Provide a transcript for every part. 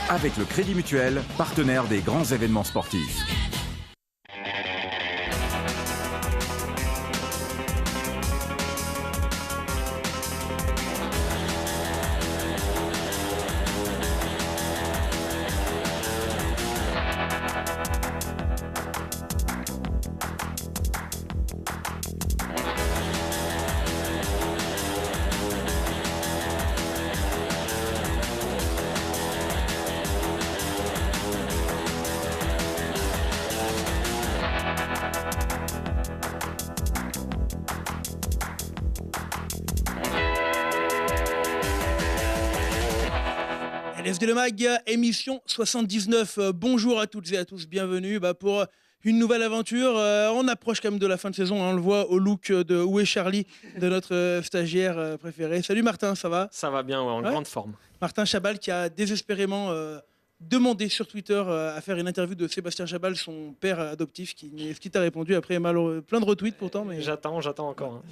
avec le Crédit Mutuel, partenaire des grands événements sportifs. LFD Le Mag, émission 79. Bonjour à toutes et à tous, bienvenue pour une nouvelle aventure. On approche quand même de la fin de saison, on le voit au look de Où est Charlie, de notre stagiaire préféré. Salut Martin, ça va ? Ça va bien, ouais, en grande forme. Martin Chabal qui a désespérément demandé sur Twitter à faire une interview de Sébastien Chabal, son père adoptif, qui t'a répondu après plein de retweets pourtant. Mais J'attends encore.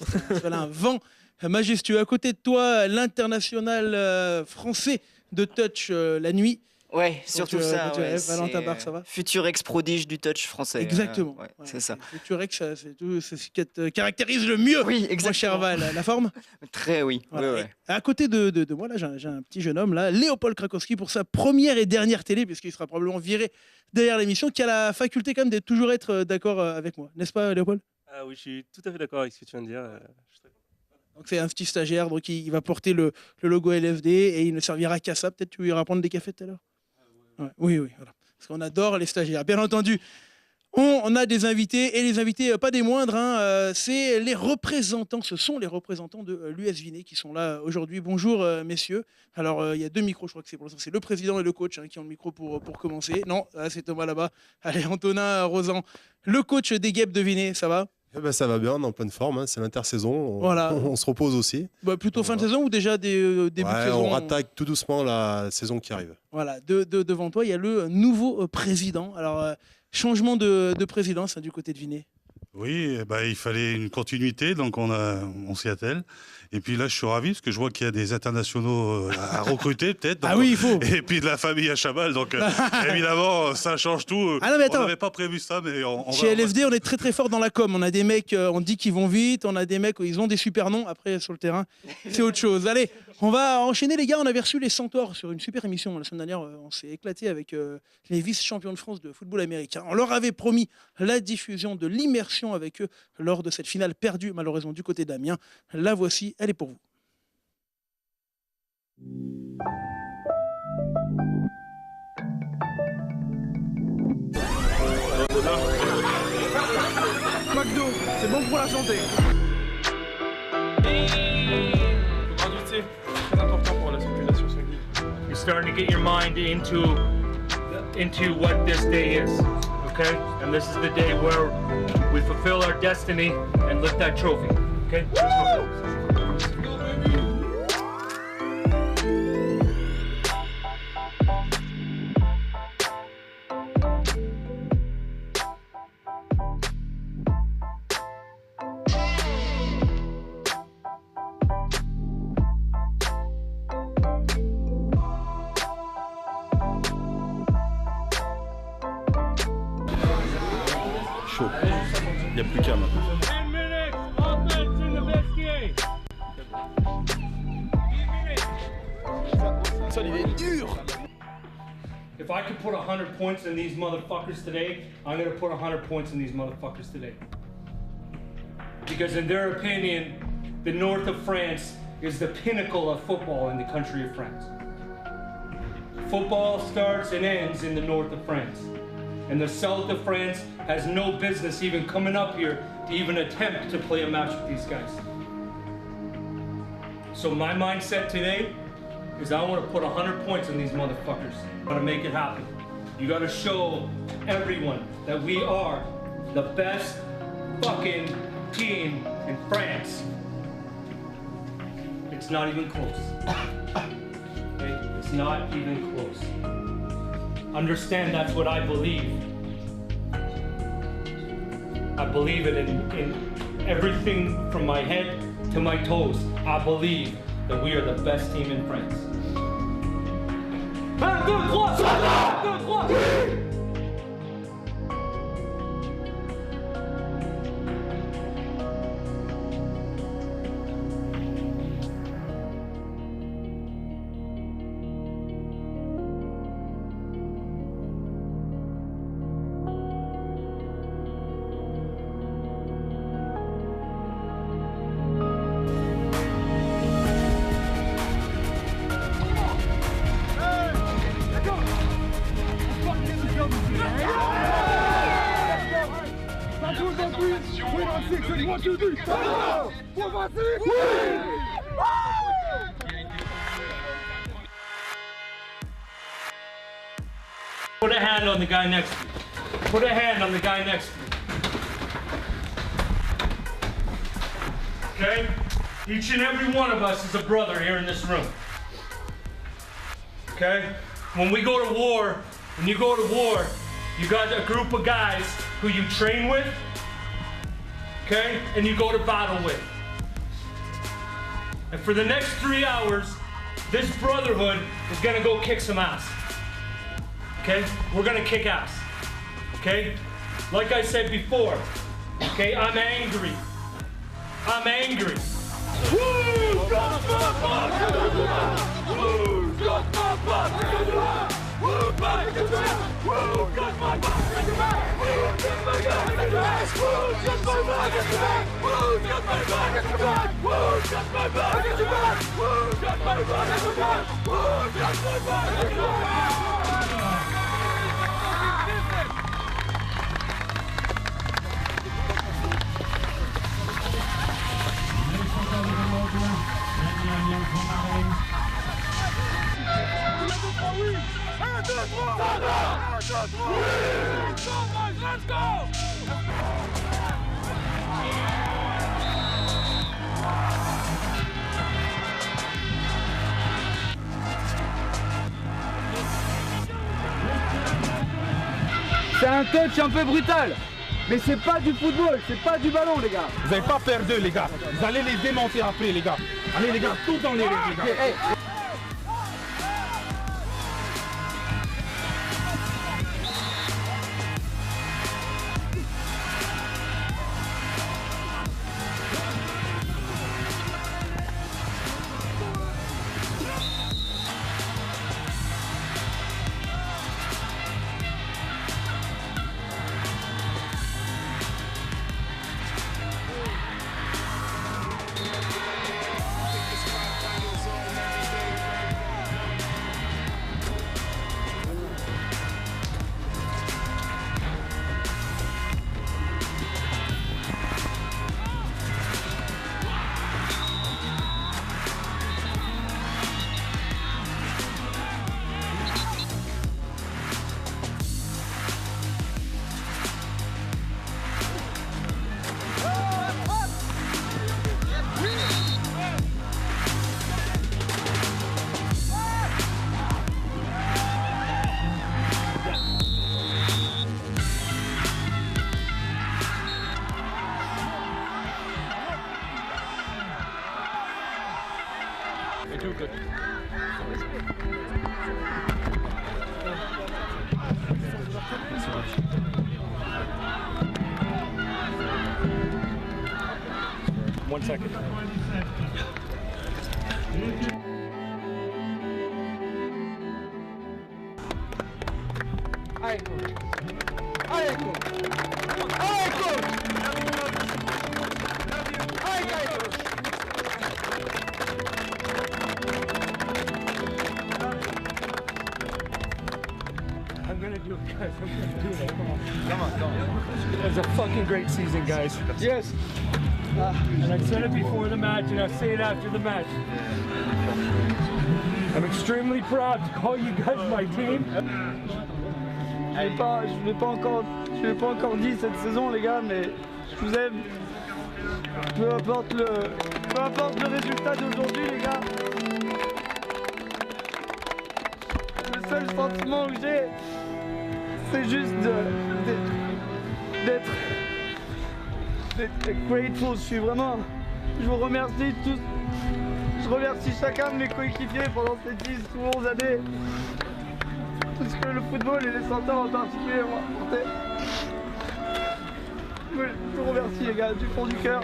Voilà un vent majestueux. À côté de toi, l'international français de touch la nuit. Ouais, surtout ça. Valentin Barre, ça va ? Futur ex-prodige du touch français. Exactement. Ouais, c'est ça. Futur ex, c'est tout, c'est ce qui te caractérise le mieux. Oui, exactement. Mon cher Val, la forme ? Très, oui. Voilà. Ouais. À côté de moi, là, j'ai un petit jeune homme, là, Léopold Krakowski, pour sa première et dernière télé, puisqu'il sera probablement viré derrière l'émission, qui a la faculté quand même de toujours être d'accord avec moi. N'est-ce pas, Léopold ? Ah oui, je suis tout à fait d'accord avec ce que tu viens de dire. Je suis très content. Donc c'est un petit stagiaire, donc il va porter le logo LFD et il ne servira qu'à ça. Peut-être tu lui iras prendre des cafés tout à l'heure. Ouais, oui, voilà. Parce qu'on adore les stagiaires. Bien entendu, on a des invités, et les invités, pas des moindres, c'est les représentants, ce sont les représentants de l'US Vinay qui sont là aujourd'hui. Bonjour messieurs. Alors il y a deux micros, je crois que c'est pour l'instant, c'est le président et le coach qui ont le micro pour commencer. Non, c'est Thomas là-bas. Allez, Antonin Rosan, le coach des Guêpes de Vinay, ça va ? Ça va bien, on est en pleine forme, c'est l'intersaison, Voilà. On se repose aussi. Plutôt fin de saison ou déjà début de saison ? On rattaque tout doucement la saison qui arrive. Voilà, devant toi, il y a le nouveau président. Alors, changement de présidence du côté de Vinay. Oui, il fallait une continuité, donc on s'y attelle. Et puis là, je suis ravi parce que je vois qu'il y a des internationaux à recruter, peut-être. Ah oui, il faut. Et puis de la famille à Chabal, donc évidemment, ça change tout. Ah non, mais attends. On n'avait pas prévu ça, mais Chez LFD, on est très très fort dans la com. On a des mecs, on dit qu'ils vont vite, on a des mecs, ils ont des super noms. Après, sur le terrain, c'est autre chose. Allez, on va enchaîner, les gars. On avait reçu les Centaures sur une super émission la semaine dernière. On s'est éclaté avec les vice-champions de France de football américain. On leur avait promis la diffusion de l'immersion avec eux lors de cette finale perdue, malheureusement, du côté d'Amiens. La voici, elle est pour vous. McDo, c'est bon pour la santé. Gravité, très important pour la circulation sanguine. You're starting to get your mind into what this day is, okay? And this is the day where we fulfill our destiny and lift that trophy, okay? Let's go. Chaud. Il n'y a plus qu'à maintenant. 10 minutes, offense in the vestiaire. Ça, il est dur. If I could put 100 points in these motherfuckers today, I'm gonna put 100 points in these motherfuckers today. Because in their opinion, the north of France is the pinnacle of football in the country of France. Football starts and ends in the north of France. And the south of France has no business even coming up here to even attempt to play a match with these guys. So my mindset today is I want to put 100 points in these motherfuckers. I want to make it happen. You got to show everyone that we are the best fucking team in France. It's not even close. Okay? It's not even close. Understand that's what I believe. I believe it in everything from my head to my toes. I believe that we are the best team in France. 1, 2, 3, 1, 2, 3. Put a hand on the guy next to you. Put a hand on the guy next to you. Okay? Each and every one of us is a brother here in this room. Okay? When we go to war, when you go to war, you got a group of guys who you train with, okay? And you go to battle with. And for the next 3 hours, this brotherhood is gonna go kick some ass. Okay? We're gonna kick ass. Okay? Like I said before, okay, I'm angry. I'm angry. Who's got my back? Who's got my back? Who's got my back? Who's got my back? Who's got my back? Who's got my back? Who's got my back? Who's got my back? Who's got my back? Who's got my back? Let's go! C'est un touch un peu brutal, mais c'est pas du football, c'est pas du ballon les gars. Vous n'allez pas faire d'eux les gars. Vous allez les démonter après les gars. Allez les gars, tout dans les règles les gars. Hey. One second. Allez, coach. Allez, coach. Allez, coach. Allez, coach. I'm gonna do it, guys. I'm gonna do it. Come on, come on. It was a fucking great season, guys. Yes. And I said it before the match, and I'll say it after the match. I'm extremely proud to call you guys my team. Je l'ai pas encore dit cette saison les gars, mais je vous aime. Peu importe le résultat d'aujourd'hui les gars. Le seul sentiment que j'ai, c'est juste d'être grateful. Je vous remercie tous. Je remercie chacun de mes coéquipiers pendant ces 10 ou 11 années. ce que le football et les centaures en particulier m'ont apporté. Je vous remercie les gars, du fond du cœur.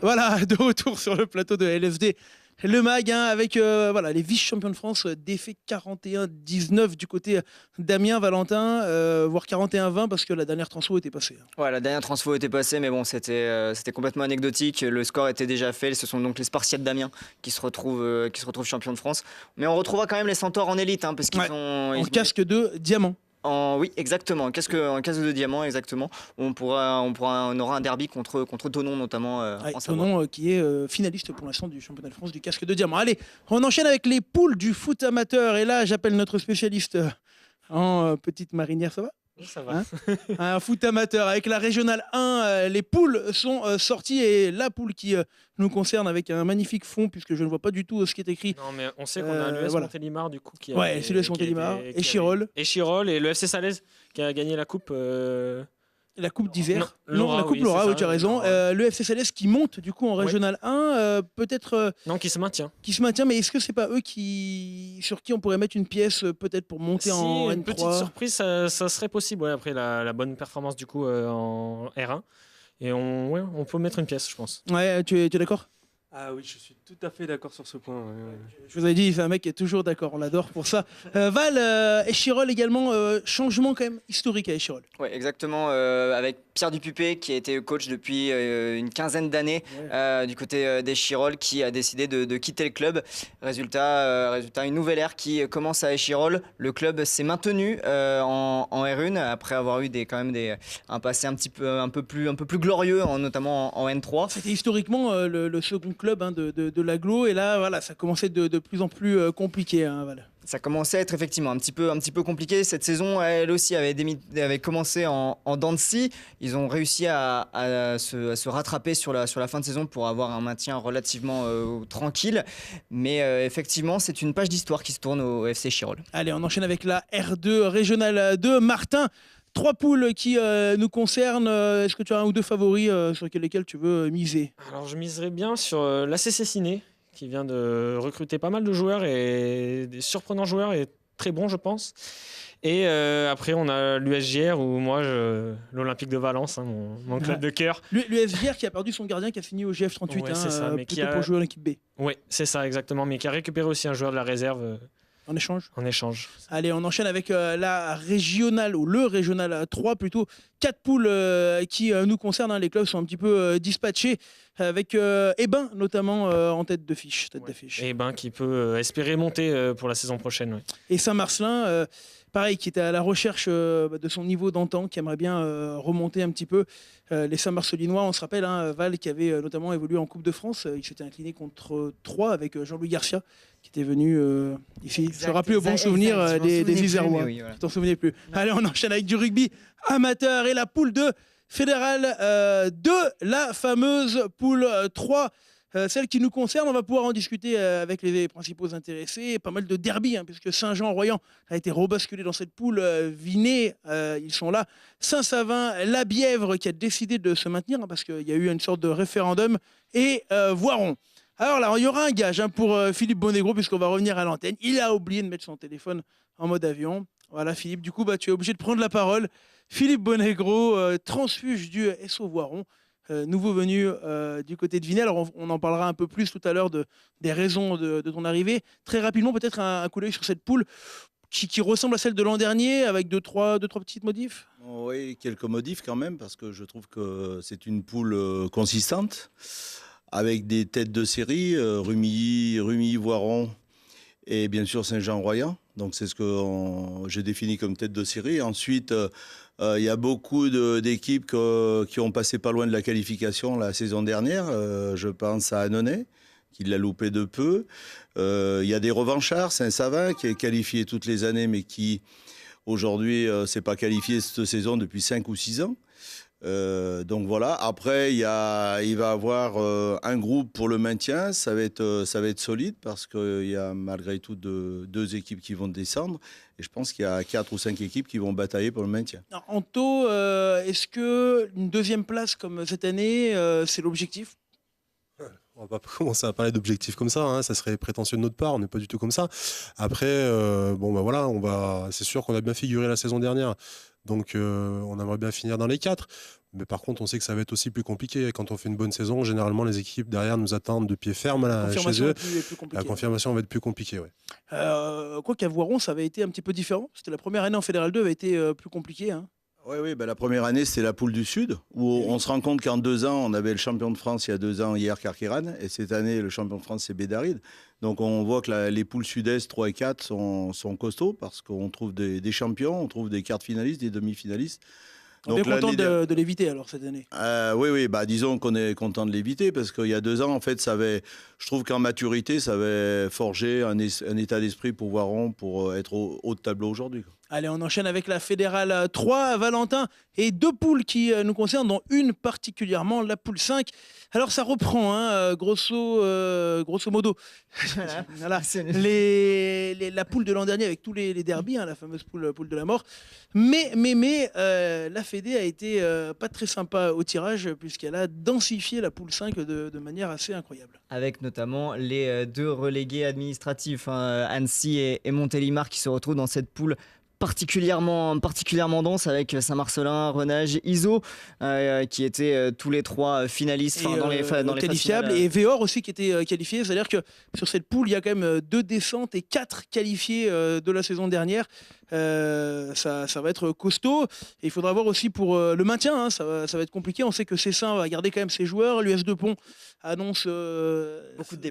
Voilà, de retour sur le plateau de LFD. Le MAG, hein, avec voilà, les vice-champions de France, défait 41-19 du côté d'Amiens, Valentin, voire 41-20 parce que la dernière transfo était passée. Ouais, la dernière transfo était passée, mais bon, c'était complètement anecdotique. Le score était déjà fait. Ce sont donc les Spartiates d'Amiens qui se retrouvent champions de France. Mais on retrouvera quand même les Centaures en élite, hein, parce qu'ils ont... En casque de diamant. Oui, exactement. En casque de diamant, exactement. On aura un derby contre Thonon, notamment en Savoie. Thonon qui est finaliste pour l'instant du championnat de France du casque de diamant. Allez, on enchaîne avec les poules du foot amateur. Et là, j'appelle notre spécialiste en petite marinière, ça va ? Ça va. Un foot amateur avec la régionale 1, les poules sont sorties et la poule qui nous concerne avec un magnifique fond puisque je ne vois pas du tout ce qui est écrit. Non mais on sait qu'on a l'US voilà. Montélimar du coup qui ouais, c'est l'US Montélimar et Chirol. Et Chirol et le FC Salaise qui a gagné la coupe. La coupe d'hiver. Non, la coupe oui, Laura, ça, oui, tu as raison. Le FC Salaise qui monte du coup en régionale 1, peut-être. Non, qui se maintient. Qui se maintient, mais est-ce que c'est pas eux sur qui on pourrait mettre une pièce peut-être pour monter en N3 ? Une petite surprise, ça serait possible. Ouais, après la bonne performance du coup en R1. Et on peut mettre une pièce, je pense. Ouais, tu es d'accord ? Ah oui, je suis tout à fait d'accord sur ce point. Je vous avais dit, c'est un mec qui est toujours d'accord, on l'adore pour ça. Val, Échirol également, changement quand même historique à Échirol. Oui, exactement, avec Pierre Dupupé qui a été coach depuis une quinzaine d'années du côté d'Échirol qui a décidé de quitter le club. Résultat, une nouvelle ère qui commence à Échirol. Le club s'est maintenu en R1 après avoir eu un passé un peu plus glorieux, notamment en N3. C'était historiquement le second club de l'agglo et là voilà, ça commençait de plus en plus compliqué. Val. Ça commençait à être effectivement un petit peu compliqué. Cette saison, elle aussi avait commencé en dents de scie. Ils ont réussi à se rattraper sur la fin de saison pour avoir un maintien relativement tranquille. Mais effectivement, c'est une page d'histoire qui se tourne au FC Chirol. Allez, on enchaîne avec la R2 Régionale 2. Martin, 3 poules qui nous concernent. Est-ce que tu as un ou deux favoris sur lesquels tu veux miser ? Alors, je miserais bien sur l'ACC Ciné, qui vient de recruter pas mal de joueurs et des surprenants joueurs et très bons, je pense. Et après, on a l'USJR ou moi, l'Olympique de Valence, mon club de cœur. L'USJR qui a perdu son gardien qui a signé au GF38, ouais, c'est ça, mais pour jouer à l'équipe B. Oui, c'est ça, exactement. Mais qui a récupéré aussi un joueur de la réserve. En échange. Allez, on enchaîne avec la régionale, ou le régional 3 plutôt. 4 poules qui nous concernent. Les clubs sont un petit peu dispatchés avec Ebin notamment en tête d'affiche. Ebin qui peut espérer monter pour la saison prochaine. Ouais. Et Saint-Marcelin, pareil, qui était à la recherche de son niveau d'antan, qui aimerait bien remonter un petit peu. Les Saint-Marcelinois, on se rappelle, Val qui avait notamment évolué en Coupe de France. Il s'était incliné contre 3 avec Jean-Louis Garcia, qui était venu ici se rappeler au bon souvenir des Isérois. Oui, voilà. Tu t'en souvenais plus. Allez, on enchaîne avec du rugby amateur et la poule de Fédéral 2, la fameuse poule 3. Celle qui nous concerne, on va pouvoir en discuter avec les principaux intéressés. Pas mal de derby, puisque Saint-Jean-Royan a été rebasculé dans cette poule. Vinay, ils sont là. Saint-Savin, la Bièvre qui a décidé de se maintenir, parce qu'il y a eu une sorte de référendum. Et Voiron. Alors là, il y aura un gage pour Philippe Bonnegros, puisqu'on va revenir à l'antenne. Il a oublié de mettre son téléphone en mode avion. Voilà, Philippe, du coup, tu es obligé de prendre la parole. Philippe Bonnegros, transfuge du SO Voiron. Nouveau venu du côté de Vinay. Alors on en parlera un peu plus tout à l'heure des raisons de ton arrivée. Très rapidement, peut-être un coup d'œil sur cette poule qui ressemble à celle de l'an dernier, avec deux, trois petites modifs. Oui, quelques modifs quand même, parce que je trouve que c'est une poule consistante, avec des têtes de série, Rumilly, Voiron et bien sûr Saint-Jean-Royan. Donc c'est ce que j'ai défini comme tête de série. Ensuite, il y a beaucoup d'équipes qui ont passé pas loin de la qualification la saison dernière. Je pense à Annonay, qui l'a loupé de peu. Il y a des revanchards, Saint-Savin, qui est qualifié toutes les années, mais qui aujourd'hui s'est pas qualifié cette saison depuis 5 ou 6 ans. Donc voilà, après il va y avoir un groupe pour le maintien, ça va être solide parce qu'il y a malgré tout deux équipes qui vont descendre et je pense qu'il y a 4 ou 5 équipes qui vont batailler pour le maintien. Alors, Anto, est-ce qu'une deuxième place comme cette année, c'est l'objectif? On va pas commencer à parler d'objectifs comme ça, hein. Ça serait prétentieux de notre part, on n'est pas du tout comme ça. Après, voilà, c'est sûr qu'on a bien figuré la saison dernière, donc on aimerait bien finir dans les 4. Mais par contre, on sait que ça va être aussi plus compliqué. Quand on fait une bonne saison, généralement, les équipes derrière nous attendent de pied ferme chez eux. La confirmation va être plus compliquée, ouais. Quoi qu'à Voiron, ça avait été un petit peu différent. C'était la première année en Fédéral 2, avait été plus compliquée. Hein. Oui, la première année, c'était la poule du Sud, où on se rend compte qu'en 2 ans, on avait le champion de France il y a 2 ans, hier Carqueiranne, et cette année, le champion de France, c'est Bédaride. Donc on voit que les poules Sud-Est 3 et 4 sont costauds, parce qu'on trouve des champions, on trouve des quarts finalistes, des demi-finalistes. On est content de l'éviter alors cette année. Oui, disons qu'on est content de l'éviter parce qu'il y a 2 ans, en fait, je trouve qu'en maturité, ça avait forgé un état d'esprit pour Voiron pour être au haut de tableau aujourd'hui. Allez, on enchaîne avec la Fédérale 3, Valentin, et 2 poules qui nous concernent, dont une particulièrement, la poule 5. Alors ça reprend, hein, grosso modo, voilà. La poule de l'an dernier avec tous les derbies, hein, la fameuse poule de la mort. Mais la Fédé a été pas très sympa au tirage puisqu'elle a densifié la poule 5 de manière assez incroyable. Avec notamment les 2 relégués administratifs, hein, Annecy et Montélimar qui se retrouvent dans cette poule particulièrement dense avec Saint-Marcelin, Renage, Iso qui étaient tous les 3 finalistes dans les qualifiables et Véor aussi qui était qualifié. C'est-à-dire que sur cette poule, il y a quand même 2 descentes et 4 qualifiés de la saison dernière. Ça va être costaud et il faudra voir aussi pour le maintien, hein, ça va être compliqué. On sait que Cessin va garder quand même ses joueurs. L'US de Pont annonce beaucoup de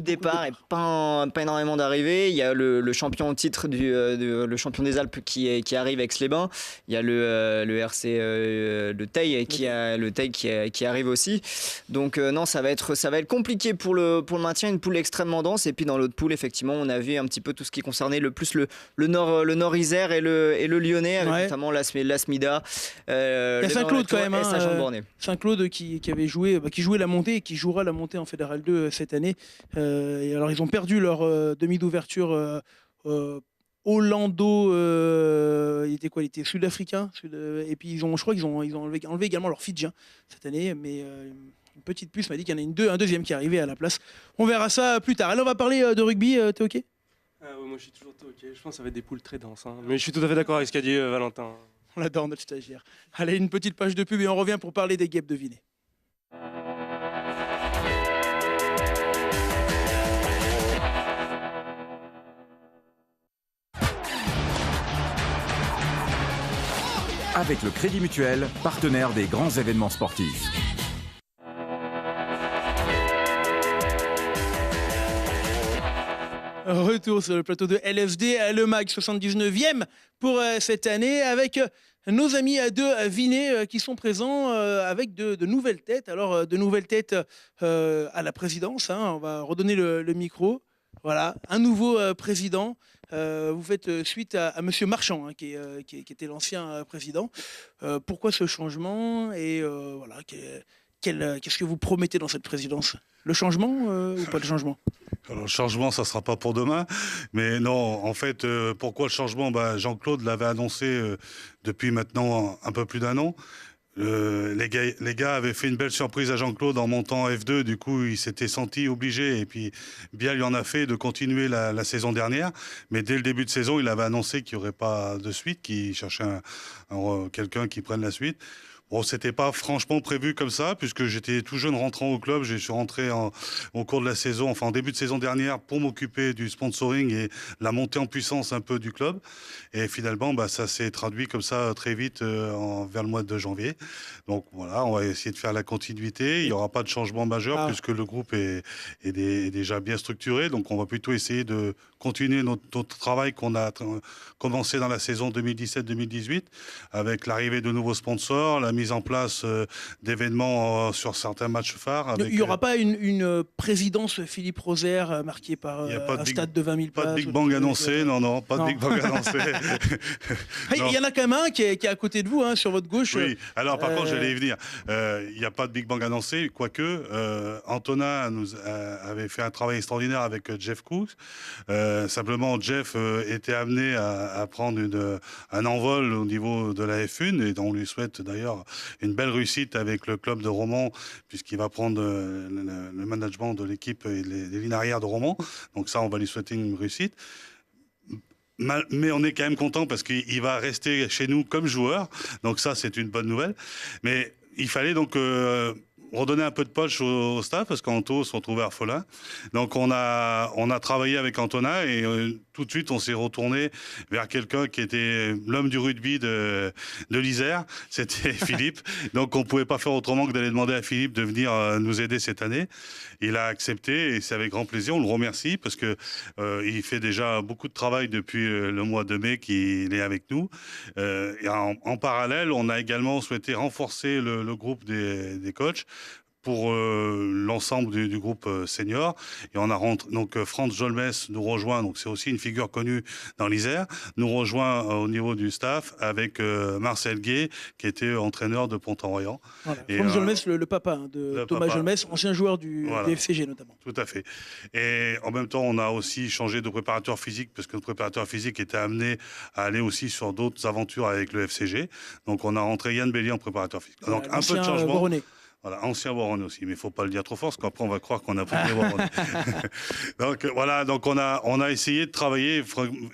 départs et pas énormément d'arrivées. Il y a le champion au titre le champion des Alpes qui arrive avec Aix-les-Bains. Il y a le RC le Teil qui arrive aussi. Donc non, ça va être compliqué pour le maintien, une poule extrêmement dense. Et puis dans l'autre poule, effectivement, on a vu un petit peu tout ce qui concernait le plus le nord Isère et le Lyonnais, avec notamment l'Asmida. Il y a Saint-Claude quand même, hein, Saint-Claude qui avait joué, qui jouait la montée et qui jouera la montée en Fédéral 2 cette année. Et alors ils ont perdu leur demi d'ouverture. Orlando, il était sud-africain, et puis je crois qu'ils ont enlevé également leur Fidjien cette année, mais une petite puce m'a dit qu'il y en a un deuxième qui est arrivé à la place. On verra ça plus tard. Alors on va parler de rugby, t'es ok? Moi je suis toujours ok, je pense que ça va être des poules très denses, hein. Mais je suis tout à fait d'accord avec ce qu'a dit Valentin. On adore notre stagiaire. Allez, une petite page de pub et on revient pour parler des guêpes de Vinay. Avec le Crédit Mutuel, partenaire des grands événements sportifs. Retour sur le plateau de LFD, le MAG 79e pour cette année avec nos amis de Vinay qui sont présents avec de nouvelles têtes. Alors, de nouvelles têtes à la présidence, hein, on va redonner le micro. Voilà, un nouveau président. Vous faites suite à Monsieur Marchand, hein, qui était l'ancien président. Pourquoi ce changement et voilà, qu'est-ce que vous promettez dans cette présidence? Le changement ou pas de changement? Alors, le changement, ça ne sera pas pour demain. Mais non, en fait, pourquoi le changement? Jean-Claude l'avait annoncé depuis maintenant un peu plus d'1 an. Les gars avaient fait une belle surprise à Jean-Claude en montant F2. Du coup, il s'était senti obligé. Et puis, bien lui en a fait de continuer la saison dernière. Mais dès le début de saison, il avait annoncé qu'il n'y aurait pas de suite, qu'il cherchait quelqu'un qui prenne la suite. Bon, c'était pas franchement prévu comme ça, puisque j'étais tout jeune rentrant au club. Je suis rentré au cours de la saison, enfin en début de saison dernière, pour m'occuper du sponsoring et la montée en puissance un peu du club. Et finalement, ça s'est traduit comme ça très vite vers le mois de janvier. Donc voilà, on va essayer de faire la continuité. Il n'y aura pas de changement majeur, puisque le groupe est déjà bien structuré. Donc on va plutôt essayer de continuer notre travail qu'on a commencé dans la saison 2017-2018, avec l'arrivée de nouveaux sponsors, la mise en place d'événements sur certains matchs phares. Il n'y aura pas une présidence Philippe Rosaire marquée par un stade de 20 000 places. Pas de Big Bang annoncé, non, pas de Big Bang annoncé. Il y en a quand même un qui est à côté de vous, hein, sur votre gauche. Oui, alors par contre, j'allais y venir. Il n'y a pas de Big Bang annoncé, quoique Antonin avait fait un travail extraordinaire avec Jeff Cooks. Simplement, Jeff était amené à prendre un envol au niveau de la F1 et on lui souhaite d'ailleurs une belle réussite avec le club de Romans puisqu'il va prendre le management de l'équipe et les lignes arrière de Romans. Donc ça, on va lui souhaiter une réussite. Mais on est quand même content parce qu'il va rester chez nous comme joueur. Donc ça, c'est une bonne nouvelle. Mais il fallait donc redonner un peu de poche au staff parce qu'Anto se retrouvait à Orphelin. Donc on a travaillé avec Antonin et tout de suite on s'est retourné vers quelqu'un qui était l'homme du rugby de l'Isère, c'était Philippe. Donc on pouvait pas faire autrement que d'aller demander à Philippe de venir nous aider cette année. Il a accepté et c'est avec grand plaisir, on le remercie parce que il fait déjà beaucoup de travail depuis le mois de mai qu'il est avec nous. Et en parallèle, on a également souhaité renforcer le groupe des coachs pour l'ensemble du groupe senior. Et on a donc Franz Jolmes nous rejoint, donc c'est aussi une figure connue dans l'Isère, nous rejoint au niveau du staff avec Marcel Gay, qui était entraîneur de Pont-en-Royan. Voilà. Franz Jolmes, le papa de Thomas Jolmes, ancien joueur du FCG notamment. Tout à fait. Et en même temps, on a aussi changé de préparateur physique, parce que le préparateur physique était amené à aller aussi sur d'autres aventures avec le FCG. Donc on a rentré Yann Bellier en préparateur physique. Donc un peu de changement. Voronezh. Voilà, ancien Warren aussi, mais il ne faut pas le dire trop fort, parce qu'après on va croire qu'on a pris des Warren. Donc voilà, donc on a essayé de travailler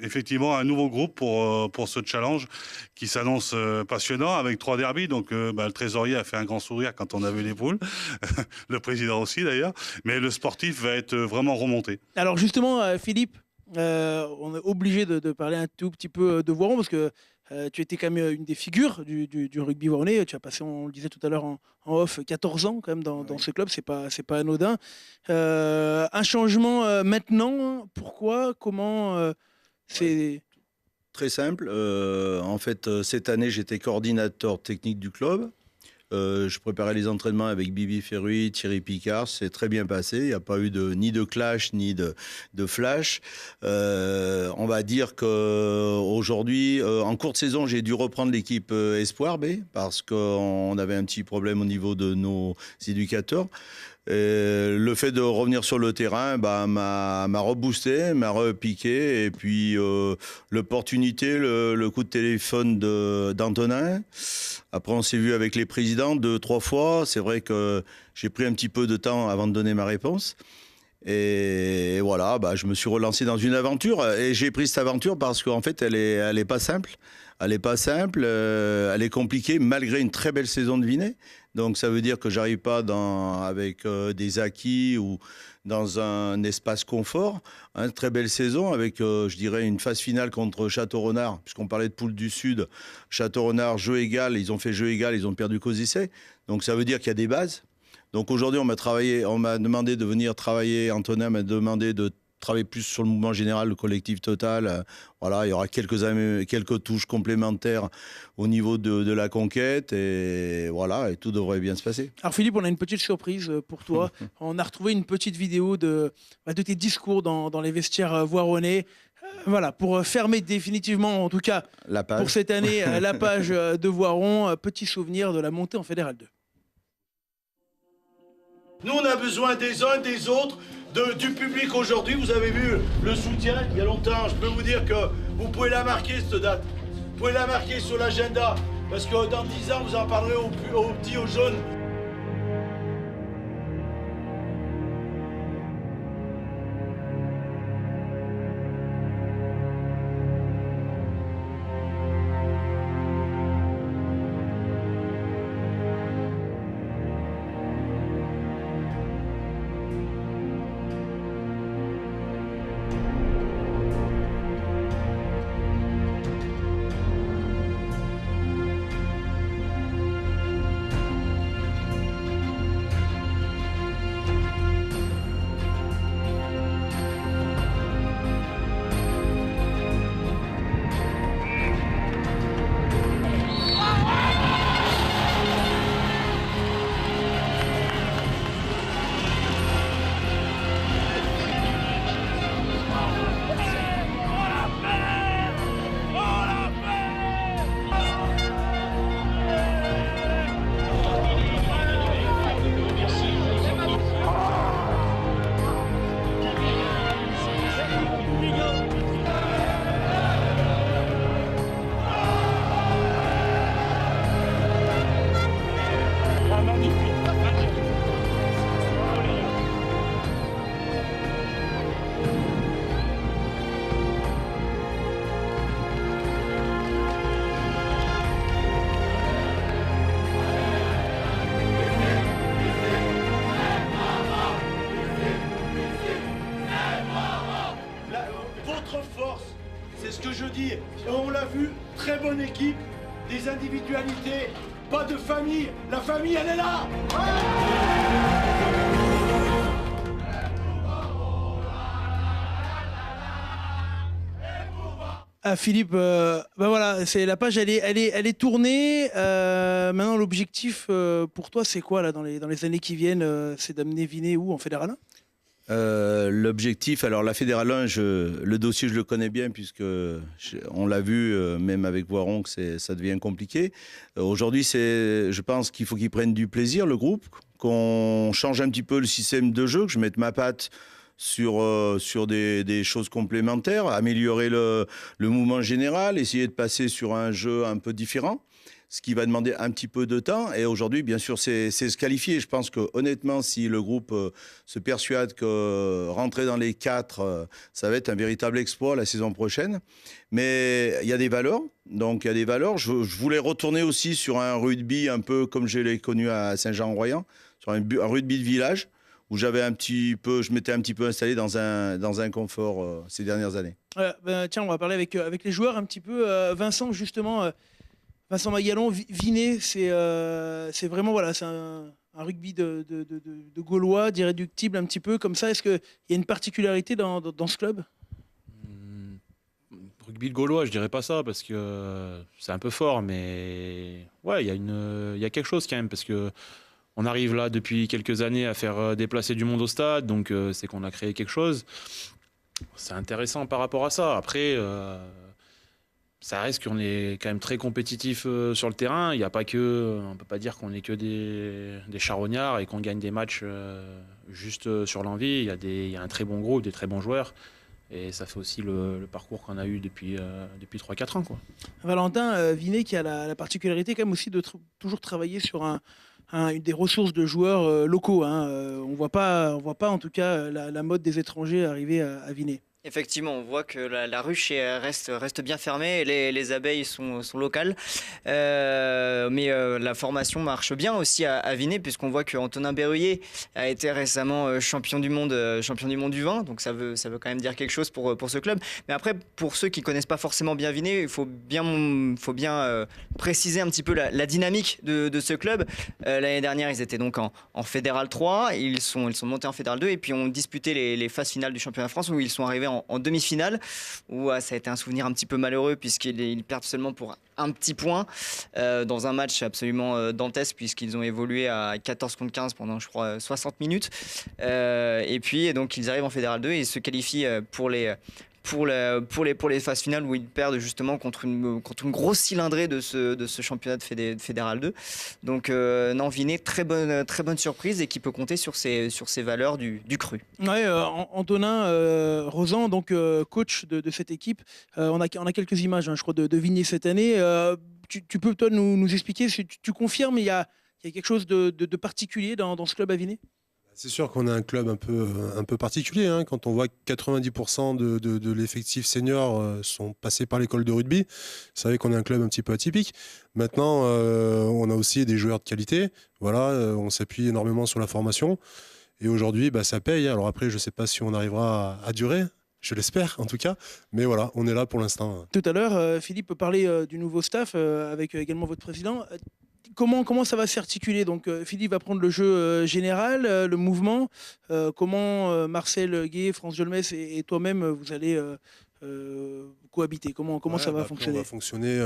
effectivement un nouveau groupe pour ce challenge qui s'annonce passionnant avec 3 derbys. Donc le trésorier a fait un grand sourire quand on a vu les poules, le président aussi d'ailleurs, mais le sportif va être vraiment remonté. Alors justement, Philippe, on est obligé de parler un tout petit peu de Voiron parce que tu étais quand même une des figures du rugby voironnais. Tu as passé, on le disait tout à l'heure en off, 14 ans quand même dans ce club. C'est pas anodin. Un changement maintenant. Pourquoi? Comment c'est Très simple. En fait, cette année, j'étais coordinateur technique du club. Je préparais les entraînements avec Bibi Ferruy, Thierry Picard. C'est très bien passé. Il n'y a pas eu ni de clash, ni de flash. On va dire qu'aujourd'hui, en courte saison, j'ai dû reprendre l'équipe Espoir B parce qu'on avait un petit problème au niveau de nos éducateurs. Le fait de revenir sur le terrain m'a reboosté, m'a repiqué. Et puis l'opportunité, le coup de téléphone d'Antonin. Après, on s'est vu avec les présidents 2-3 fois. C'est vrai que j'ai pris un petit peu de temps avant de donner ma réponse. Et voilà, je me suis relancé dans une aventure. Et j'ai pris cette aventure parce qu'en fait, elle est pas simple. Elle est pas simple, elle est compliquée malgré une très belle saison de Vinay. Donc ça veut dire que j'arrive pas avec des acquis ou dans un espace confort. Une très belle saison avec, je dirais, une phase finale contre Château-Renard, puisqu'on parlait de poule du Sud. Château-Renard, jeu égal, ils ont fait jeu égal, ils ont perdu qu'aux essais. Donc ça veut dire qu'il y a des bases. Donc aujourd'hui, on m'a demandé de venir travailler, Antonin m'a demandé de travailler plus sur le mouvement général, le collectif total. Voilà, il y aura quelques touches complémentaires au niveau de la conquête et voilà, et tout devrait bien se passer. Alors Philippe, on a une petite surprise pour toi. On a retrouvé une petite vidéo de tes discours dans les vestiaires voironnais. Voilà, pour fermer définitivement, en tout cas pour cette année, la page de Voiron. Petit souvenir de la montée en Fédéral 2. Nous, on a besoin des uns des autres. Du public aujourd'hui, vous avez vu le soutien il y a longtemps. Je peux vous dire que vous pouvez la marquer cette date. Vous pouvez la marquer sur l'agenda parce que dans 10 ans, vous en parlerez aux petits, aux jeunes. a vu, très bonne équipe, des individualités, pas de famille. La famille, elle est là. Ah Philippe, voilà, c'est la page, elle est tournée. Maintenant, l'objectif pour toi, c'est quoi là dans les années qui viennent? C'est d'amener Vinay où en Fédéral 1? L'objectif, alors la Fédéral 1, le dossier, je le connais bien puisque on l'a vu, même avec Voiron, que ça devient compliqué. Aujourd'hui, je pense qu'il faut qu'ils prennent du plaisir, le groupe, qu'on change un petit peu le système de jeu, que je mette ma patte sur des choses complémentaires, améliorer le mouvement général, essayer de passer sur un jeu un peu différent, ce qui va demander un petit peu de temps. Et aujourd'hui, bien sûr, c'est se qualifier. Je pense que honnêtement, si le groupe se persuade que rentrer dans les 4, ça va être un véritable exploit la saison prochaine. Mais il y a des valeurs. Donc il y a des valeurs. Je voulais retourner aussi sur un rugby un peu comme je l'ai connu à Saint-Jean-en-Royan, sur un rugby de village, où je m'étais un petit peu installé dans un confort ces dernières années. Tiens, on va parler avec les joueurs un petit peu. Vincent, justement, Vincent Magalon, Vinay, c'est vraiment voilà, c'est un rugby de Gaulois, d'irréductible un petit peu comme ça. Est-ce qu'il y a une particularité dans ce club? Rugby de Gaulois, je dirais pas ça parce que c'est un peu fort, mais ouais, il y a quelque chose quand même parce que on arrive là depuis quelques années à faire déplacer du monde au stade, donc c'est qu'on a créé quelque chose. C'est intéressant par rapport à ça. Après, ça reste qu'on est quand même très compétitif sur le terrain. Il n'y a pas que, on peut pas dire qu'on est que des charognards et qu'on gagne des matchs juste sur l'envie. Il y a un très bon groupe, des très bons joueurs. Et ça fait aussi le parcours qu'on a eu depuis 3-4 ans, quoi. Valentin, Vinay qui a la particularité quand même aussi de toujours travailler sur des ressources de joueurs locaux. On voit pas en tout cas la mode des étrangers arriver à Vinay. Effectivement, on voit que la ruche reste bien fermée et les abeilles sont locales. Mais la formation marche bien aussi à Vinay, puisqu'on voit qu'Antonin Berruyer a été récemment champion du monde du vin. Donc ça veut quand même dire quelque chose pour ce club. Mais après, pour ceux qui ne connaissent pas forcément bien Vinay, il faut bien préciser un petit peu la dynamique de ce club. L'année dernière, ils étaient donc en Fédéral 3. Ils sont montés en Fédéral 2 et puis ont disputé les phases finales du championnat de France où ils sont arrivés en demi-finale, où ça a été un souvenir un petit peu malheureux puisqu'ils perdent seulement pour un petit point dans un match absolument dantesque puisqu'ils ont évolué à 14 contre 15 pendant je crois 60 minutes et puis donc ils arrivent en Fédéral 2 et se qualifient pour les phases finales où ils perdent justement contre une grosse cylindrée de ce championnat de Fédéral 2. Donc non, Vinay, très bonne surprise et qui peut compter sur ses valeurs du cru. Ouais, Antonin Rosan, donc coach de cette équipe, on a quelques images, je crois, de Vinay cette année. Tu peux toi nous expliquer si tu confirmes il y a quelque chose de particulier dans ce club à Vinay? C'est sûr qu'on a un club un peu particulier. Quand on voit que 90% de l'effectif senior sont passés par l'école de rugby, c'est vrai qu'on est un club un petit peu atypique. Maintenant, on a aussi des joueurs de qualité. Voilà, on s'appuie énormément sur la formation. Et aujourd'hui, ça paye. Alors après, je ne sais pas si on arrivera à durer. Je l'espère, en tout cas. Mais voilà, on est là pour l'instant. Tout à l'heure, Philippe parlait du nouveau staff avec également votre président. Comment ça va s'articuler? Donc Philippe va prendre le jeu général, le mouvement. Comment Marcel Gué, France Jolmès et toi-même vous allez cohabiter? Comment ça va fonctionner? On va fonctionner.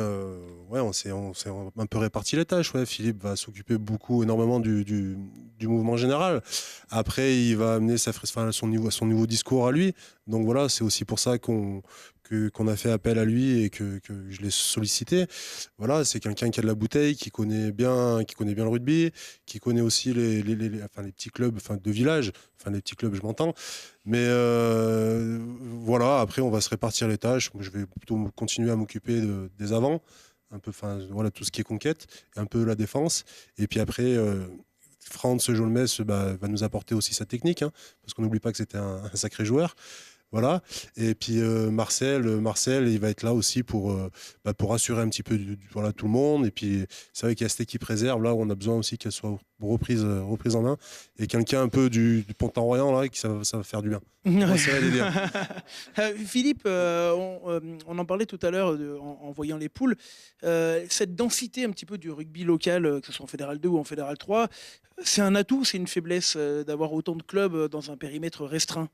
On s'est un peu réparti les tâches. Ouais. Philippe va s'occuper énormément du mouvement général. Après, il va amener son nouveau discours à lui. Donc voilà, c'est aussi pour ça qu'on a fait appel à lui et que je l'ai sollicité. Voilà, c'est quelqu'un qui a de la bouteille, qui connaît bien le rugby, qui connaît aussi les petits clubs de village. Enfin, les petits clubs, je m'entends. Mais voilà, après, on va se répartir les tâches. Je vais plutôt continuer à m'occuper des avants, un peu, tout ce qui est conquête, et un peu la défense. Et puis après, Franz Jolmès va nous apporter aussi sa technique, parce qu'on n'oublie pas que c'était un sacré joueur. Voilà. Et puis Marcel, il va être là aussi pour assurer un petit peu voilà, tout le monde. Et puis c'est vrai qu'il y a cette équipe réserve là où on a besoin aussi qu'elle soit reprise en main. Et quelqu'un un peu du Pontarroyan là, ça va faire du bien. Ça va l'aider. Philippe, on en parlait tout à l'heure en voyant les poules. Cette densité un petit peu du rugby local, que ce soit en Fédéral 2 ou en Fédéral 3, c'est un atout, c'est une faiblesse d'avoir autant de clubs dans un périmètre restreint?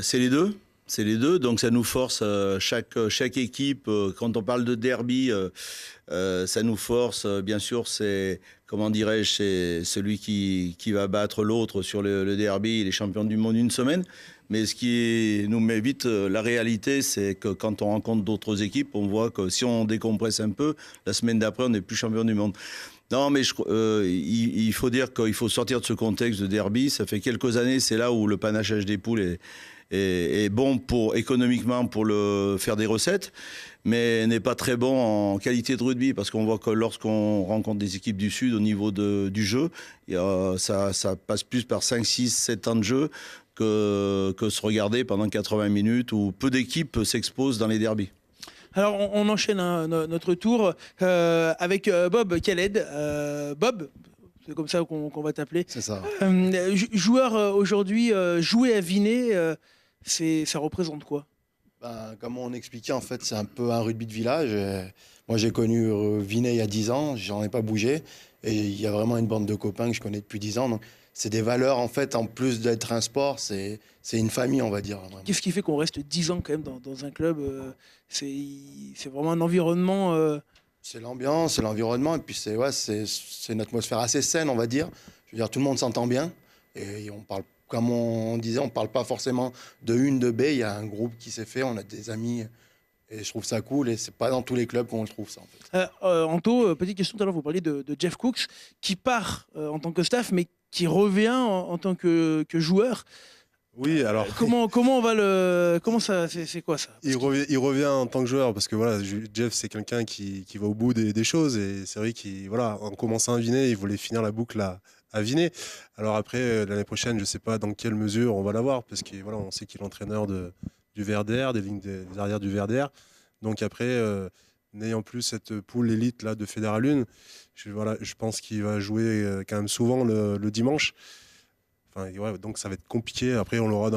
C'est les deux. C'est les deux, donc ça nous force, chaque équipe, quand on parle de derby, ça nous force, bien sûr, c'est, comment dirais-je, c'est celui qui va battre l'autre sur le derby, il est champion du monde une semaine. Mais ce qui nous met vite, la réalité, c'est que quand on rencontre d'autres équipes, on voit que si on décompresse un peu, la semaine d'après, on n'est plus champion du monde. Non, mais il faut dire qu'il faut sortir de ce contexte de derby. Ça fait quelques années, c'est là où le panachage des poules est bon économiquement pour faire des recettes, mais n'est pas très bon en qualité de rugby, parce qu'on voit que lorsqu'on rencontre des équipes du Sud au niveau du jeu, ça passe plus par 5, 6, 7 ans de jeu que se regarder pendant 80 minutes où peu d'équipes s'exposent dans les derbys. Alors, on enchaîne notre tour avec Bob Khaled. Bob, c'est comme ça qu'on va t'appeler. C'est ça. Joueur aujourd'hui, jouer à Vinay, ça représente quoi? Comme on expliquait, en fait, c'est un peu un rugby de village. Moi, j'ai connu Vinay il y a 10 ans, j'en ai pas bougé. Et il y a vraiment une bande de copains que je connais depuis 10 ans. Donc, c'est des valeurs, en fait, en plus d'être un sport, c'est une famille, on va dire. Qu'est-ce qui fait qu'on reste 10 ans quand même dans un club? C'est vraiment un environnement... C'est l'ambiance, c'est l'environnement, et puis c'est une atmosphère assez saine, on va dire. Je veux dire, tout le monde s'entend bien, et on parle, comme on disait, on parle pas forcément de une, de B, il y a un groupe qui s'est fait, on a des amis, et je trouve ça cool, et c'est pas dans tous les clubs qu'on le trouve, ça, en fait. Anto, petite question, tout à l'heure, vous parliez de Jeff Cooks, qui part en tant que staff, mais qui revient en tant que joueur. Oui, alors. Comment on va le. Comment ça. C'est quoi ça? Il revient en tant que joueur, parce que voilà, Jeff, c'est quelqu'un qui va au bout des choses. Et c'est vrai qu'en commençant à Vinay, il voulait finir la boucle à Vinay. Alors après, l'année prochaine, je ne sais pas dans quelle mesure on va l'avoir, parce qu'on voilà, on sait qu'il est entraîneur du VRDR, des lignes des arrières du VRDR. Donc après, n'ayant plus cette poule élite là, de Fédéral 1, je pense qu'il va jouer quand même souvent le dimanche. Enfin, ouais, donc ça va être compliqué. Après, on l'aura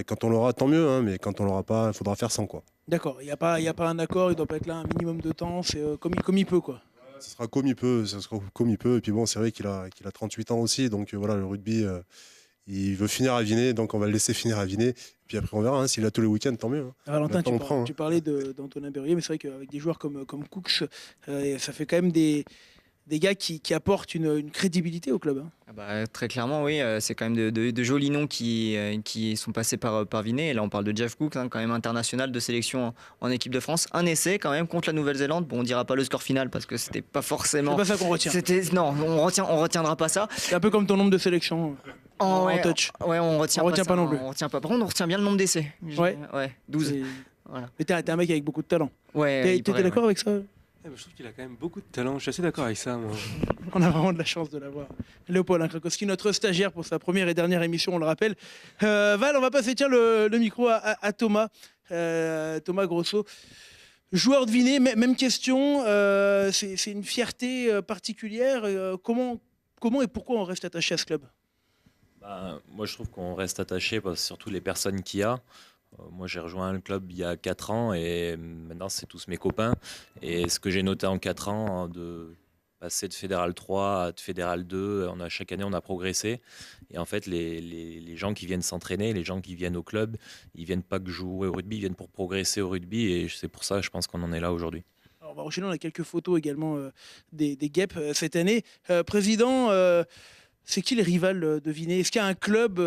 quand on l'aura, tant mieux, hein, mais quand on l'aura pas, il faudra faire sans, quoi. D'accord, il n'y a pas un accord, il doit pas être là un minimum de temps, c'est comme il peut, quoi. Ce sera comme il peut, Et puis bon, c'est vrai qu'il a 38 ans aussi, donc voilà, le rugby, il veut finir à Vinay, donc on va le laisser finir à Vinay. Puis après, on verra, hein, s'il a tous les week-ends, tant mieux. Hein. Valentin, tu parlais d'Antonin Berruyer, mais c'est vrai qu'avec des joueurs comme Cooks, ça fait quand même des gars qui apportent une crédibilité au club. Hein. Très clairement, oui. C'est quand même de jolis noms qui sont passés par Vinay. Et là, on parle de Jeff Cooks, quand même international de sélection en équipe de France. Un essai quand même contre la Nouvelle-Zélande. Bon, on dira pas le score final parce que c'était pas forcément... C'est pas ça qu'on retient. Non, on retiendra pas ça. C'est un peu comme ton nombre de sélections en touch. Ouais, on retient pas non plus. On retient pas. Par contre, on retient bien le nombre d'essais. Ouais. 12. Voilà. Mais t'es un mec avec beaucoup de talent. Ouais. T'étais d'accord avec ça? Je trouve qu'il a quand même beaucoup de talent. Je suis assez d'accord avec ça, moi. On a vraiment de la chance de l'avoir. Léopold Krakowski, notre stagiaire pour sa première et dernière émission, on le rappelle. Val, on va passer le micro à Thomas. Thomas Grosso. Joueur de Vinay, même question. C'est une fierté particulière. Comment et pourquoi on reste attaché à ce club? Moi, je trouve qu'on reste attaché parce que surtout les personnes qu'il y a. Moi, j'ai rejoint le club il y a 4 ans et maintenant, c'est tous mes copains. Et ce que j'ai noté en 4 ans, de passer de Fédéral 3 à Fédéral 2, chaque année, on a progressé. Et en fait, les gens qui viennent s'entraîner, les gens qui viennent au club, ils ne viennent pas que jouer au rugby, ils viennent pour progresser au rugby. Et c'est pour ça, je pense qu'on en est là aujourd'hui. On va enchaîner, on a quelques photos également des guêpes cette année. Président... c'est qui les rivales de Vinay? Est-ce qu'il y a un club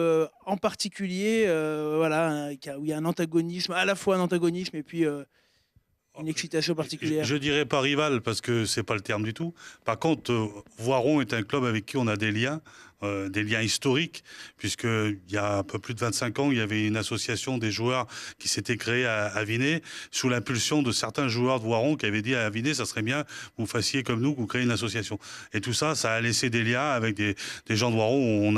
en particulier où il y a un antagonisme, à la fois un antagonisme et puis une excitation particulière? Je dirais pas rival parce que c'est pas le terme du tout. Par contre, Voiron est un club avec qui on a des liens. des liens historiques, puisqu'il y a un peu plus de 25 ans, il y avait une association des joueurs qui s'était créée à Vinay, sous l'impulsion de certains joueurs de Voiron qui avaient dit à Vinay, ça serait bien que vous fassiez comme nous, que vous créez une association. Et tout ça, ça a laissé des liens avec des gens de Voiron.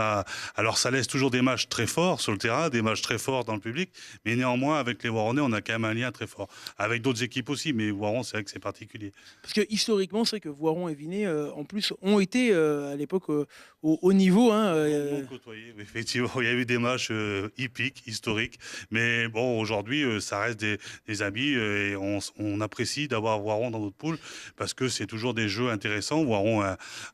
Alors ça laisse toujours des matchs très forts sur le terrain, des matchs très forts dans le public, mais néanmoins, avec les Voironnais, on a quand même un lien très fort. Avec d'autres équipes aussi, mais Voiron, c'est vrai que c'est particulier. Parce que historiquement, c'est vrai que Voiron et Vinay, en plus, ont été à l'époque au haut niveau. Effectivement, il y a eu des matchs hippiques, historiques. Mais bon, aujourd'hui, ça reste des amis et on apprécie d'avoir Voiron dans notre poule parce que c'est toujours des jeux intéressants. Voiron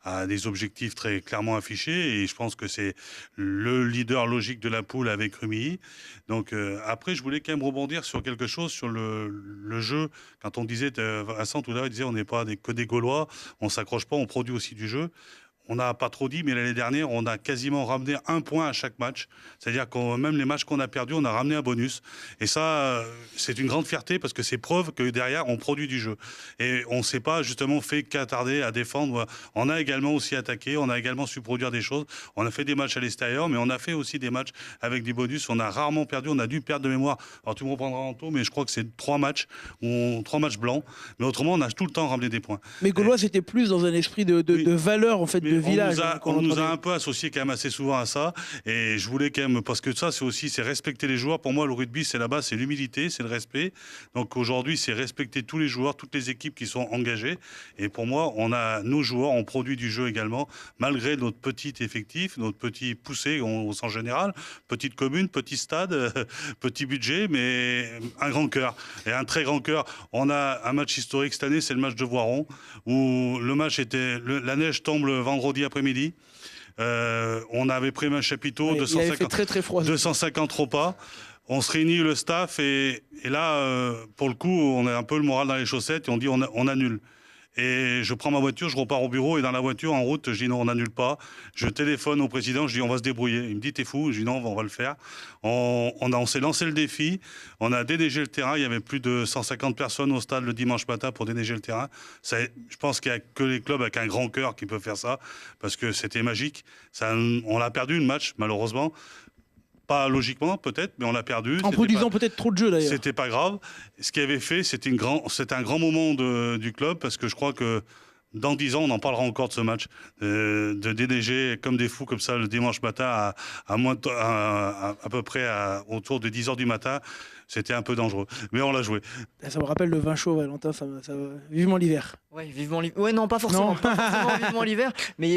a des objectifs très clairement affichés et je pense que c'est le leader logique de la poule avec Rumilly. Donc après, je voulais quand même rebondir sur quelque chose, sur le jeu. Quand on disait, Vincent tout à l'heure, il disait on n'est pas que des Gaulois, on s'accroche pas, on produit aussi du jeu. On n'a pas trop dit, mais l'année dernière, on a quasiment ramené un point à chaque match. C'est-à-dire que même les matchs qu'on a perdus, on a ramené un bonus. Et ça, c'est une grande fierté parce que c'est preuve que derrière, on produit du jeu. Et on ne s'est pas justement fait qu'attarder à défendre. On a également aussi attaqué, on a également su produire des choses. On a fait des matchs à l'extérieur, mais on a fait aussi des matchs avec des bonus. On a rarement perdu, on a dû perdre de mémoire. Alors tu me reprendras en taux, mais je crois que c'est 3 matchs blancs. Mais autrement, on a tout le temps ramené des points. Mais Gaulois, c'était plus dans un esprit de valeur, en fait, de village. On nous a un peu associés quand même assez souvent à ça. Et je voulais quand même, parce que ça, c'est respecter les joueurs. Pour moi, le rugby, c'est là-bas, c'est l'humilité, c'est le respect. Donc aujourd'hui, c'est respecter tous les joueurs, toutes les équipes qui sont engagées. Et pour moi, nos joueurs, on produit du jeu également, malgré notre petit effectif, notre petit poussé au sens général. Petite commune, petit stade, petit budget, mais un grand cœur. Et un très grand cœur. On a un match historique cette année, c'est le match de Voiron, où le match était... la neige tombe le vendredi après-midi. On avait pris un chapiteau, 250 repas. On se réunit le staff et là, pour le coup, on a un peu le moral dans les chaussettes et on dit on annule. Et je prends ma voiture, je repars au bureau et dans la voiture, en route, je dis non, on n'annule pas. Je téléphone au président, je dis on va se débrouiller. Il me dit t'es fou, je dis non, on va le faire. On s'est lancé le défi, on a déneigé le terrain, il y avait plus de 150 personnes au stade le dimanche matin pour déneiger le terrain. Je pense qu'il n'y a que les clubs avec un grand cœur qui peuvent faire ça, parce que c'était magique. On l'a perdu le match, malheureusement. Pas logiquement peut-être, mais on l'a perdu. En produisant peut-être trop de jeux d'ailleurs. C'était pas grave. Ce qu'il avait fait, c'était un grand moment du club parce que je crois que dans 10 ans, on en parlera encore de ce match. De déneiger comme des fous comme ça le dimanche matin à peu près autour de 10h du matin. C'était un peu dangereux, mais on l'a joué. Ça me rappelle le vin chaud, Valentin. Vivement l'hiver. Oui, vivement l'hiver. Ouais, non, pas forcément. Pas forcément vivement l'hiver. Mais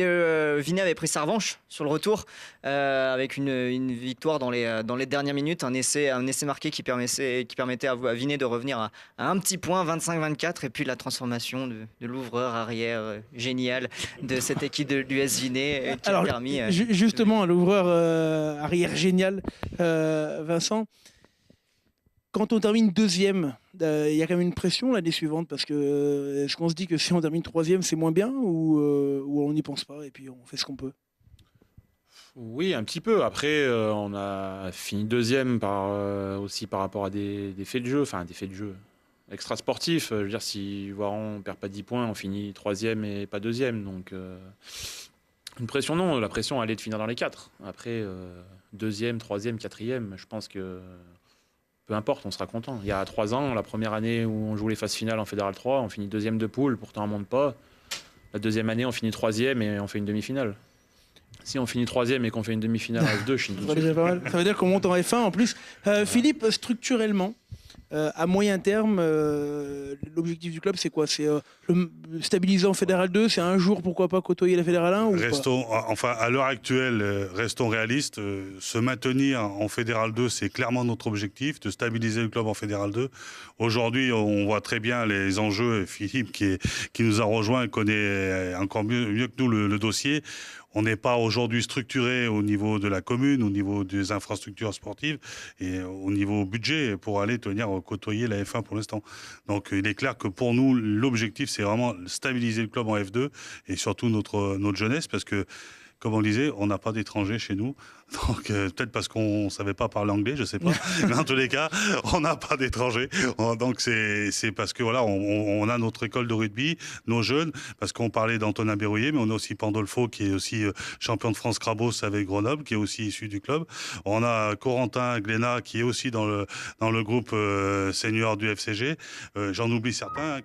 Vinay avait pris sa revanche sur le retour avec une victoire dans les dernières minutes, un essai marqué qui permettait à Vinay de revenir à un petit point, 25-24, et puis la transformation de l'ouvreur arrière génial de cette équipe de l'US Vinay qui a permis. Justement, l'ouvreur arrière génial, Vincent. Quand on termine deuxième, il y a quand même une pression l'année suivante parce que est-ce qu'on se dit que si on termine troisième, c'est moins bien ou on n'y pense pas et puis on fait ce qu'on peut? Oui, un petit peu. Après, on a fini deuxième aussi par rapport à des faits de jeu, extra sportifs. Je veux dire, si Voiron ne perd pas 10 points, on finit troisième et pas deuxième. Donc, une pression, non. La pression, elle est de finir dans les 4. Après, deuxième, troisième, quatrième, je pense que... Peu importe, on sera content. Il y a 3 ans, la première année où on joue les phases finales en Fédéral 3, on finit deuxième de poule, pourtant on ne monte pas. La deuxième année, on finit troisième et on fait une demi-finale. Si on finit troisième et qu'on fait une demi-finale en F2, je suis déjà pas mal. Ça veut dire qu'on monte en F1 en plus. Philippe, structurellement, à moyen terme, l'objectif du club, c'est quoi? C'est stabiliser en Fédéral 2, c'est un jour, pourquoi pas, côtoyer la Fédéral 1 ou à l'heure actuelle, restons réalistes. Se maintenir en Fédéral 2, c'est clairement notre objectif, de stabiliser le club en Fédéral 2. Aujourd'hui, on voit très bien les enjeux. Philippe, qui nous a rejoint, connaît encore mieux que nous le dossier. On n'est pas aujourd'hui structuré au niveau de la commune, au niveau des infrastructures sportives et au niveau budget pour aller côtoyer la F1 pour l'instant. Donc il est clair que pour nous, l'objectif, c'est vraiment stabiliser le club en F2 et surtout notre jeunesse, parce que comme on disait, on n'a pas d'étrangers chez nous. Donc peut-être parce qu'on ne savait pas parler anglais, je ne sais pas. Mais en tous les cas, on n'a pas d'étrangers. Donc c'est parce que voilà, on a notre école de rugby, nos jeunes, parce qu'on parlait d'Antonin Berrouillet, mais on a aussi Pandolfo qui est aussi champion de France Crabos avec Grenoble, qui est aussi issu du club. On a Corentin Glénat qui est aussi dans le groupe senior du FCG. J'en oublie certains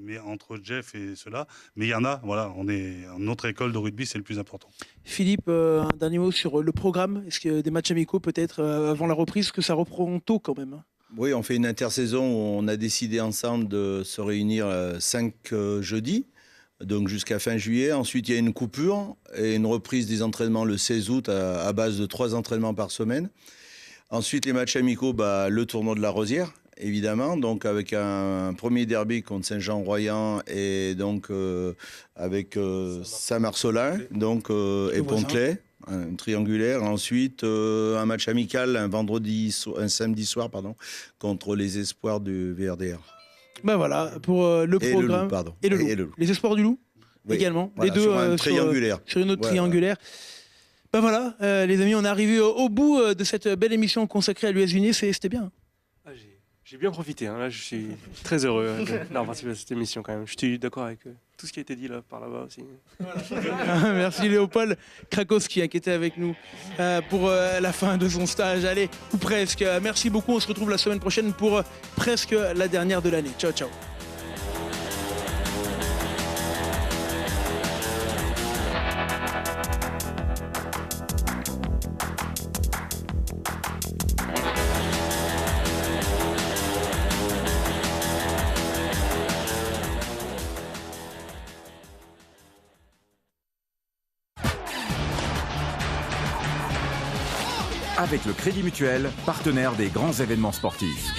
mais entre Jeff et ceux-là. Mais il y en a, voilà, notre école de rugby, c'est le plus important. Philippe, un dernier mot sur le programme. Est-ce que des matchs amicaux peut-être avant la reprise, parce que ça reprend tôt quand même? Oui, on fait une intersaison où on a décidé ensemble de se réunir 5 jeudis, donc jusqu'à fin juillet. Ensuite, il y a une coupure et une reprise des entraînements le 16 août à base de 3 entraînements par semaine. Ensuite, les matchs amicaux, le tournoi de la Rosière, évidemment, donc avec un premier derby contre Saint-Jean-Royan et donc avec Saint-Marcelin et Pont-Clay, un triangulaire. Ensuite, un match amical un samedi soir, contre les Espoirs du VRDR. Voilà, pour le programme. Et le Loup. Les Espoirs du Loup également. Voilà, les deux sur un triangulaire. Sur une autre triangulaire. Voilà, les amis, on est arrivé au bout de cette belle émission consacrée à l'US Vigny. C'était bien. J'ai bien profité, là je suis très heureux d'avoir participé à cette émission quand même. Je suis d'accord avec tout ce qui a été dit là, par là-bas aussi. Merci Léopold Krakowski qui était avec nous pour la fin de son stage. Allez, ou presque. Merci beaucoup, on se retrouve la semaine prochaine pour presque la dernière de l'année. Ciao, ciao. Avec le Crédit Mutuel, partenaire des grands événements sportifs.